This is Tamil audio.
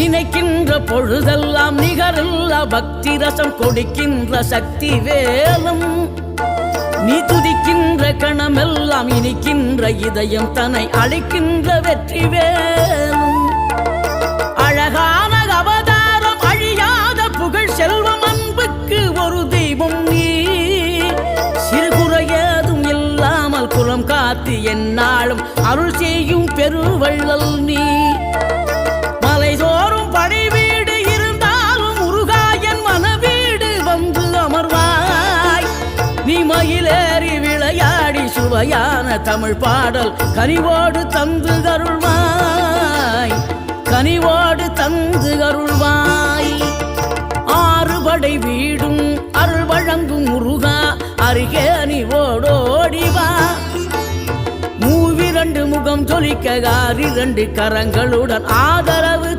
நினைக்கின்ற பொழுதெல்லாம் நிகரில்லா பக்தி ரசம் கொடுக்கின்ற சக்தி வேலும் நீ துதிக்கின்ற கணமெல்லாம் இனிக்கின்ற இதயம் தன்னை அளிக்கின்ற வெற்றி வேலும் அழகான அவதாரம் அழியாத புகழ் செல்வம் அன்புக்கு ஒரு தெய்வம் நீ சிறுகுறையதும் இல்லாமல் குலம் காத்து எந்நாளும் அருள் செய்யும் பெருவள்ளல் நீ மலைதோறும் படை வீடு இருந்தாலும் முருகாயன் மனவீடு வந்து அமர்வாய் நீ மயிலேறி விளையாடி சுவையான தமிழ் பாடல் கனிவோடு தந்து அருள்வாய் கனிவோடு தந்து அருள்வாய் ஆறுபடை வீடும் அருள் வழங்கும் முருகா அருகே அணிவோடோடிவா மூவிரண்டு முகம் ஜொலிக்க 2 கரங்களுடன் ஆதரவு